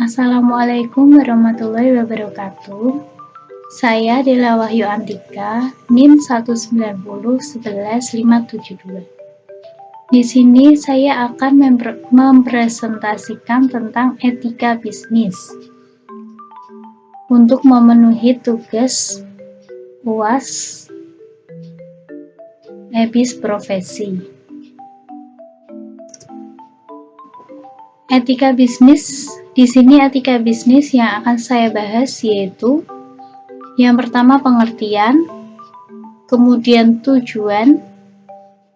Assalamualaikum warahmatullahi wabarakatuh. Saya Dela Wahyu Antika, NIM 190111572. Di sini saya akan mempresentasikan tentang etika bisnis untuk memenuhi tugas UAS EBIS Profesi. Etika bisnis. Di sini etika bisnis yang akan saya bahas yaitu yang pertama pengertian, kemudian tujuan,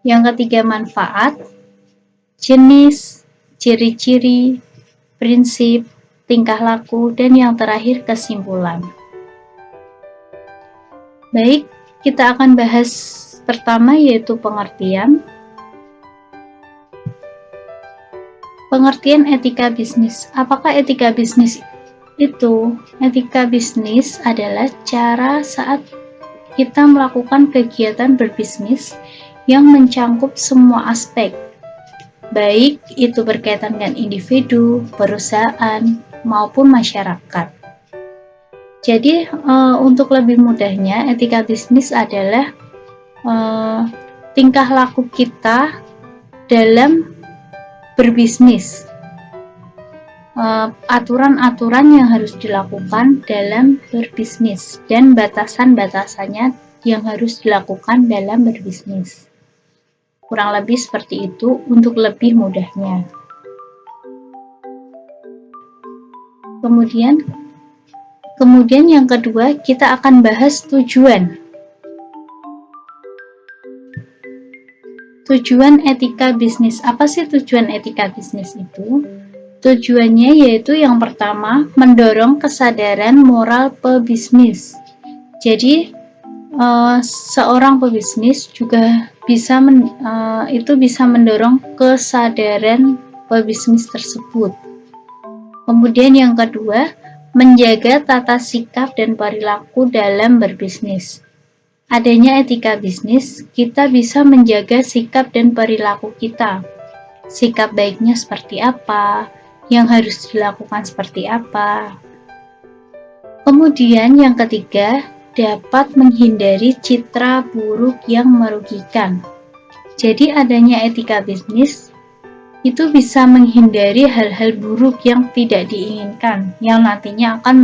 yang ketiga manfaat, jenis, ciri-ciri, prinsip, tingkah laku, dan yang terakhir kesimpulan. Baik, kita akan bahas pertama yaitu pengertian. Pengertian etika bisnis. Apakah etika bisnis itu? Etika bisnis adalah cara saat kita melakukan kegiatan berbisnis yang mencangkup semua aspek, baik itu berkaitan dengan individu, perusahaan, maupun masyarakat. Jadi, untuk lebih mudahnya, etika bisnis adalah tingkah laku kita dalam berbisnis, aturan-aturan yang harus dilakukan dalam berbisnis, dan batasan-batasannya yang harus dilakukan dalam berbisnis. Kurang lebih seperti itu untuk lebih mudahnya. Kemudian yang kedua, kita akan bahas tujuan. Tujuan etika bisnis. Apa sih tujuan etika bisnis itu? Tujuannya yaitu yang pertama, mendorong kesadaran moral pebisnis. Jadi, seorang pebisnis juga bisa mendorong kesadaran pebisnis tersebut. Kemudian yang kedua, menjaga tata sikap dan perilaku dalam berbisnis. Adanya etika bisnis, kita bisa menjaga sikap dan perilaku kita. Sikap baiknya seperti apa, yang harus dilakukan seperti apa. Kemudian yang ketiga, dapat menghindari citra buruk yang merugikan. Jadi adanya etika bisnis itu bisa menghindari hal-hal buruk yang tidak diinginkan, yang nantinya akan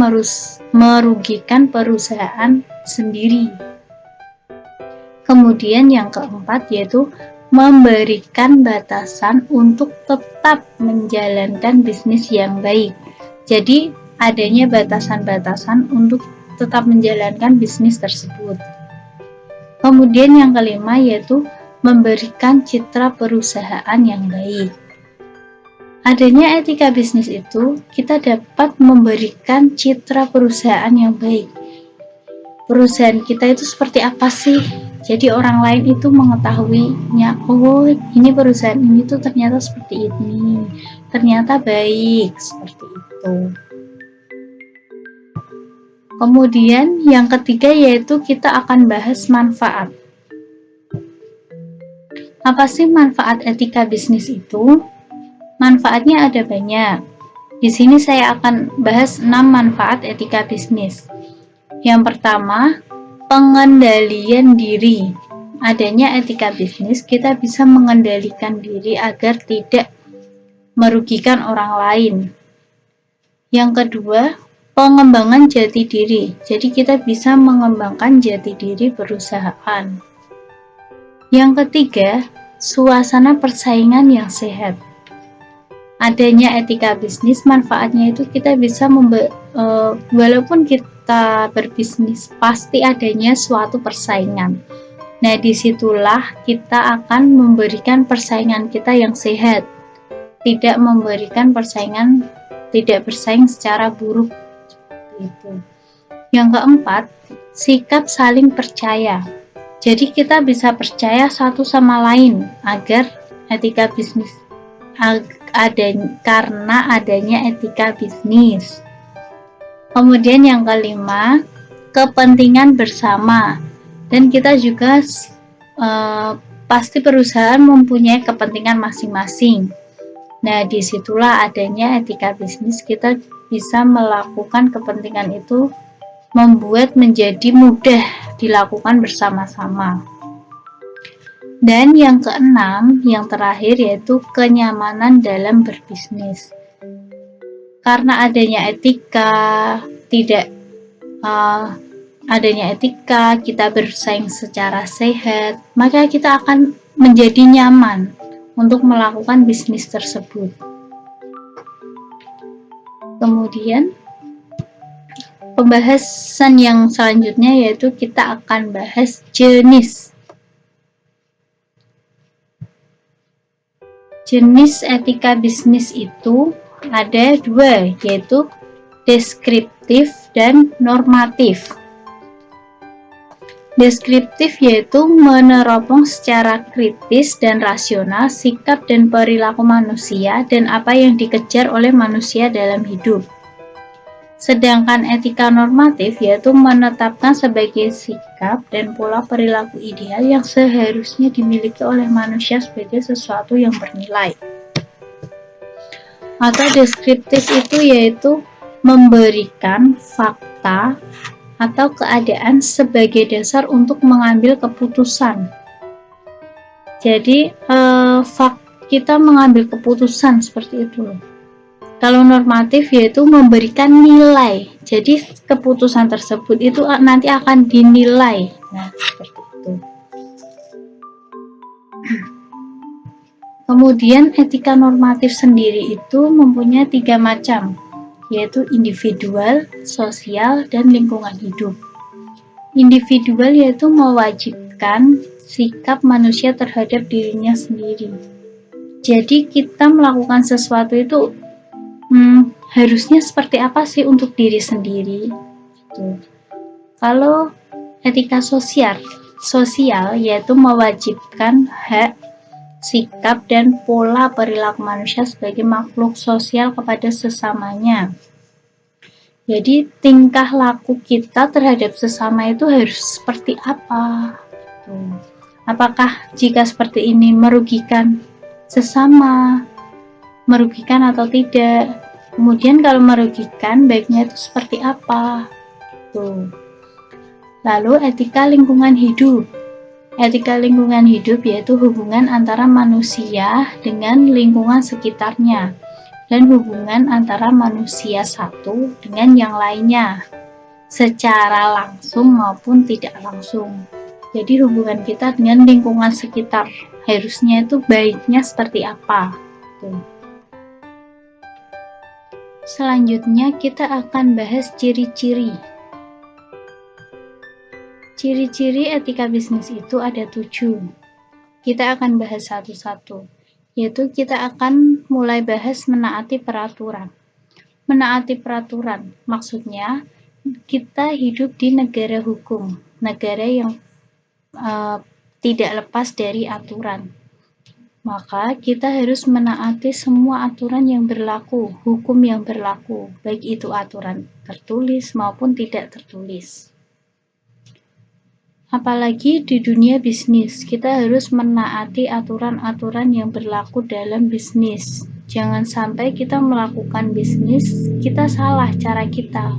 merugikan perusahaan sendiri. Kemudian yang keempat yaitu memberikan batasan untuk tetap menjalankan bisnis yang baik. Jadi adanya batasan-batasan untuk tetap menjalankan bisnis tersebut. Kemudian yang kelima yaitu memberikan citra perusahaan yang baik. Adanya etika bisnis itu, kita dapat memberikan citra perusahaan yang baik. Perusahaan kita itu seperti apa sih? Jadi orang lain itu mengetahuinya, oh ini perusahaan ini tuh ternyata seperti ini, ternyata baik, seperti itu. Kemudian yang ketiga yaitu kita akan bahas manfaat. Apa sih manfaat etika bisnis itu? Manfaatnya ada banyak. Di sini saya akan bahas 6 manfaat etika bisnis. Yang pertama, pengendalian diri. Adanya etika bisnis, kita bisa mengendalikan diri agar tidak merugikan orang lain. Yang kedua, pengembangan jati diri. Jadi kita bisa mengembangkan jati diri perusahaan. Yang ketiga, suasana persaingan yang sehat. Adanya etika bisnis, manfaatnya itu kita bisa walaupun kita berbisnis, pasti adanya suatu persaingan. Nah, disitulah kita akan memberikan persaingan kita yang sehat, tidak memberikan tidak bersaing secara buruk. Gitu. Yang keempat, sikap saling percaya. Jadi kita bisa percaya satu sama lain agar etika bisnis karena adanya etika bisnis. Kemudian yang kelima, kepentingan bersama. Dan kita juga pasti perusahaan mempunyai kepentingan masing-masing. Nah, disitulah adanya etika bisnis, kita bisa melakukan kepentingan itu membuat menjadi mudah dilakukan bersama-sama. Dan yang keenam, yang terakhir, yaitu kenyamanan dalam berbisnis. Karena adanya etika, kita bersaing secara sehat, maka kita akan menjadi nyaman untuk melakukan bisnis tersebut. Kemudian, pembahasan yang selanjutnya yaitu kita akan bahas jenis. Jenis etika bisnis itu ada dua, yaitu deskriptif dan normatif. Deskriptif yaitu meneropong secara kritis dan rasional sikap dan perilaku manusia dan apa yang dikejar oleh manusia dalam hidup. Sedangkan etika normatif yaitu menetapkan sebagai sikap dan pola perilaku ideal yang seharusnya dimiliki oleh manusia sebagai sesuatu yang bernilai. Atau deskriptif itu yaitu memberikan fakta atau keadaan sebagai dasar untuk mengambil keputusan. Jadi kita mengambil keputusan seperti itu. Kalau normatif yaitu memberikan nilai. Jadi keputusan tersebut itu nanti akan dinilai. Nah, seperti itu. Kemudian etika normatif sendiri itu mempunyai 3 macam, yaitu individual, sosial, dan lingkungan hidup. Individual yaitu mewajibkan sikap manusia terhadap dirinya sendiri. Jadi kita melakukan sesuatu itu harusnya seperti apa sih untuk diri sendiri. Kalau etika sosial yaitu mewajibkan hak, sikap, dan pola perilaku manusia sebagai makhluk sosial kepada sesamanya. Jadi tingkah laku kita terhadap sesama itu harus seperti apa? Apakah jika seperti ini merugikan sesama, merugikan atau tidak? Kemudian kalau merugikan, baiknya itu seperti apa? Lalu etika lingkungan hidup. Etika lingkungan hidup yaitu hubungan antara manusia dengan lingkungan sekitarnya dan hubungan antara manusia satu dengan yang lainnya secara langsung maupun tidak langsung. Jadi hubungan kita dengan lingkungan sekitar harusnya itu baiknya seperti apa. Selanjutnya kita akan bahas ciri-ciri. Ciri-ciri etika bisnis itu ada 7. Kita akan bahas satu-satu, yaitu kita akan mulai bahas menaati peraturan. Menaati peraturan, maksudnya kita hidup di negara hukum, negara yang tidak lepas dari aturan. Maka kita harus menaati semua aturan yang berlaku, hukum yang berlaku, baik itu aturan tertulis maupun tidak tertulis. Apalagi di dunia bisnis, kita harus menaati aturan-aturan yang berlaku dalam bisnis. Jangan sampai kita melakukan bisnis, kita salah cara kita.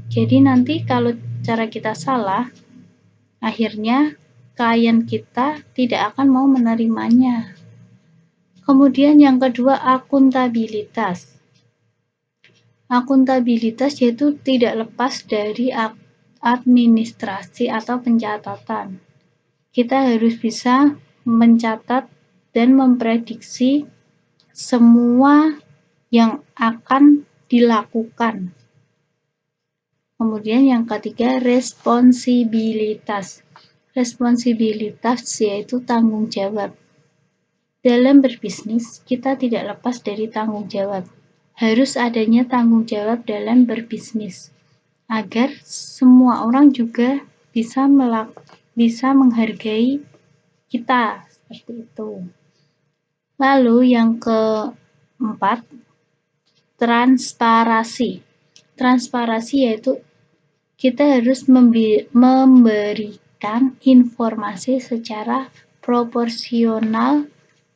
Jadi nanti kalau cara kita salah, akhirnya klien kita tidak akan mau menerimanya. Kemudian yang kedua, akuntabilitas. Akuntabilitas yaitu tidak lepas dari administrasi atau pencatatan. Kita harus bisa mencatat dan memprediksi semua yang akan dilakukan. Kemudian yang ketiga, responsibilitas. Responsibilitas yaitu tanggung jawab. Dalam berbisnis, kita tidak lepas dari tanggung jawab. Harus adanya tanggung jawab dalam berbisnis, agar semua orang juga bisa menghargai kita, seperti itu. Lalu yang keempat, transparansi. Transparansi yaitu kita harus memberikan informasi secara proporsional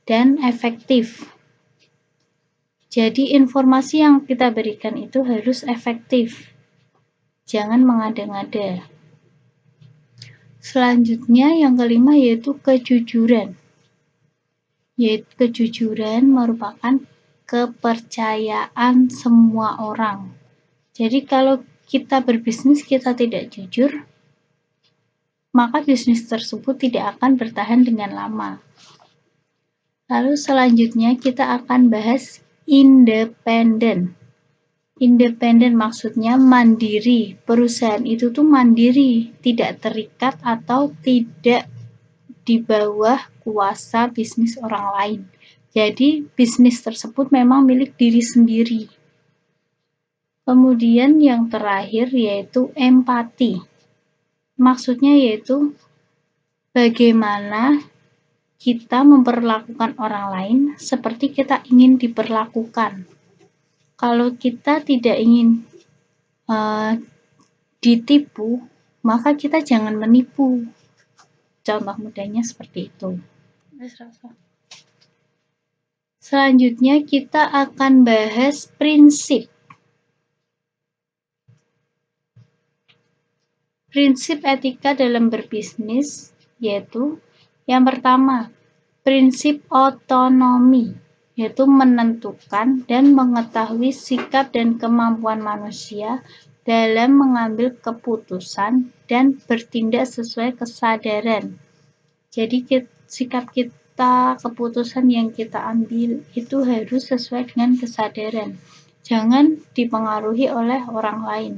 dan efektif. Jadi informasi yang kita berikan itu harus efektif, jangan mengada-ngada. Selanjutnya yang kelima yaitu kejujuran. Yaitu kejujuran merupakan kepercayaan semua orang. Jadi kalau kita berbisnis kita tidak jujur, maka bisnis tersebut tidak akan bertahan dengan lama. Lalu selanjutnya kita akan bahas independen. Independen maksudnya mandiri. Perusahaan itu tuh mandiri, tidak terikat atau tidak di bawah kuasa bisnis orang lain. Jadi bisnis tersebut memang milik diri sendiri. Kemudian yang terakhir yaitu empati. Maksudnya yaitu bagaimana kita memperlakukan orang lain seperti kita ingin diperlakukan. Kalau kita tidak ingin ditipu, maka kita jangan menipu. Contoh mudahnya seperti itu. Selanjutnya kita akan bahas prinsip. Prinsip etika dalam berbisnis yaitu yang pertama, prinsip otonomi, yaitu menentukan dan mengetahui sikap dan kemampuan manusia dalam mengambil keputusan dan bertindak sesuai kesadaran. Jadi sikap kita, keputusan yang kita ambil itu harus sesuai dengan kesadaran. Jangan dipengaruhi oleh orang lain.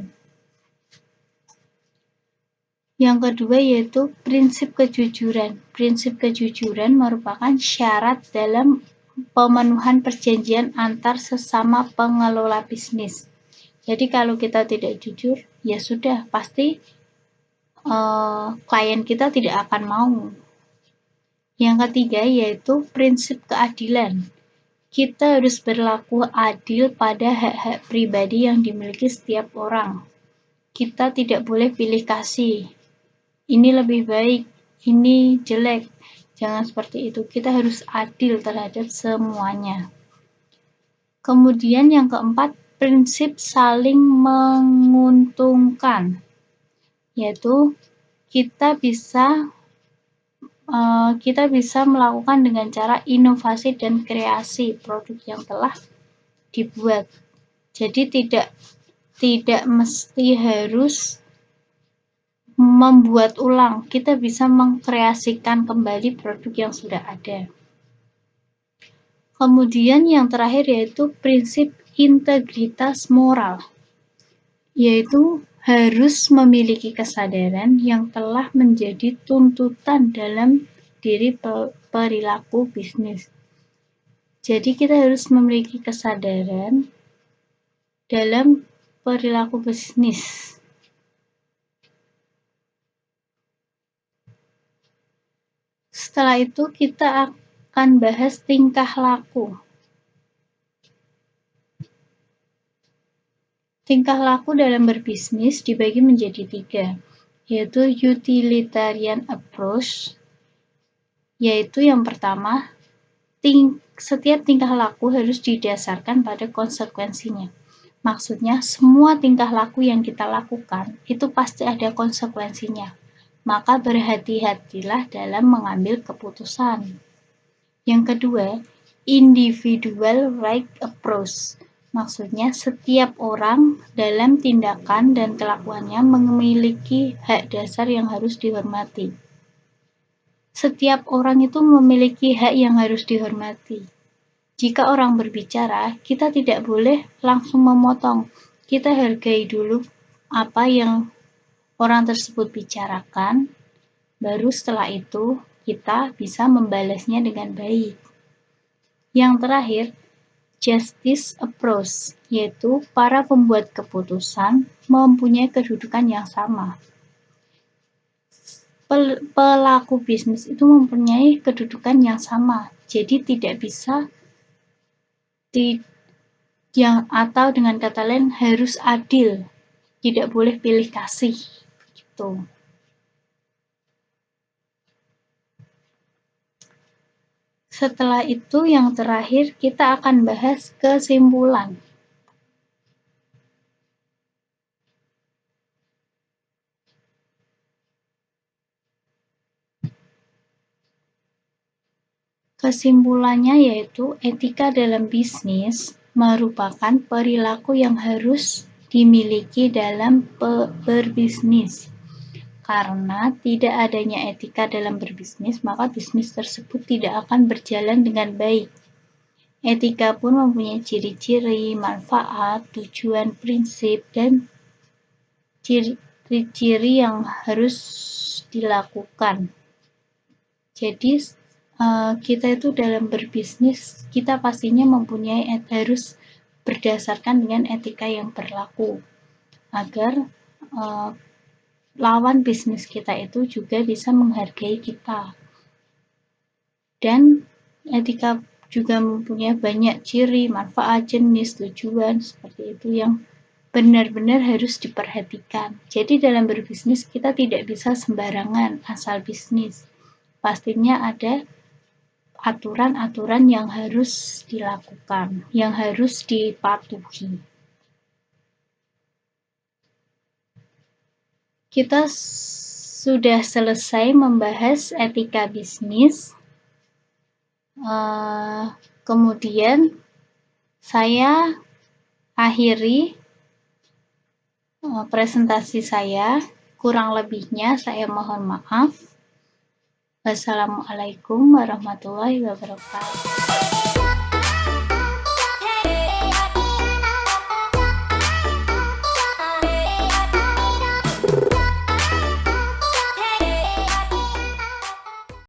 Yang kedua yaitu prinsip kejujuran. Prinsip kejujuran merupakan syarat dalam pemenuhan perjanjian antar sesama pengelola bisnis. Jadi kalau kita tidak jujur, ya sudah pasti klien kita tidak akan mau. Yang ketiga yaitu prinsip keadilan. Kita harus berlaku adil pada hak-hak pribadi yang dimiliki setiap orang. Kita tidak boleh pilih kasih. Ini lebih baik, ini jelek. Jangan seperti itu. Kita harus adil terhadap semuanya. Kemudian yang keempat, prinsip saling menguntungkan. Yaitu kita bisa melakukan dengan cara inovasi dan kreasi produk yang telah dibuat. Jadi tidak mesti harus membuat ulang, kita bisa mengkreasikan kembali produk yang sudah ada. Kemudian yang terakhir yaitu prinsip integritas moral, yaitu harus memiliki kesadaran yang telah menjadi tuntutan dalam diri perilaku bisnis. Jadi kita harus memiliki kesadaran dalam perilaku bisnis. Setelah itu kita akan bahas tingkah laku. Tingkah laku dalam berbisnis dibagi menjadi 3, yaitu utilitarian approach, yaitu yang pertama, setiap tingkah laku harus didasarkan pada konsekuensinya. Maksudnya, semua tingkah laku yang kita lakukan itu pasti ada konsekuensinya. Maka berhati-hatilah dalam mengambil keputusan. Yang kedua, individual right approach. Maksudnya setiap orang dalam tindakan dan kelakuannya memiliki hak dasar yang harus dihormati. Setiap orang itu memiliki hak yang harus dihormati. Jika orang berbicara, kita tidak boleh langsung memotong. Kita hargai dulu apa yang orang tersebut bicarakan, baru setelah itu kita bisa membalasnya dengan baik. Yang terakhir, justice approach, yaitu para pembuat keputusan mempunyai kedudukan yang sama. Pelaku bisnis itu mempunyai kedudukan yang sama, jadi tidak bisa atau dengan kata lain harus adil, tidak boleh pilih kasih gitu. Setelah itu yang terakhir kita akan bahas kesimpulan. Kesimpulannya yaitu etika dalam bisnis merupakan perilaku yang harus dimiliki dalam berbisnis. Karena tidak adanya etika dalam berbisnis, maka bisnis tersebut tidak akan berjalan dengan baik. Etika pun mempunyai ciri-ciri, manfaat, tujuan, prinsip, dan ciri-ciri yang harus dilakukan. Jadi kita itu dalam berbisnis, kita pastinya mempunyai harus berdasarkan dengan etika yang berlaku agar lawan bisnis kita itu juga bisa menghargai kita. Dan etika juga mempunyai banyak ciri, manfaat, jenis, tujuan, seperti itu yang benar-benar harus diperhatikan. Jadi dalam berbisnis kita tidak bisa sembarangan asal bisnis. Pastinya ada aturan-aturan yang harus dilakukan, yang harus dipatuhi. Kita sudah selesai membahas etika bisnis. Kemudian saya akhiri presentasi saya. Kurang lebihnya saya mohon maaf. Wassalamualaikum warahmatullahi wabarakatuh.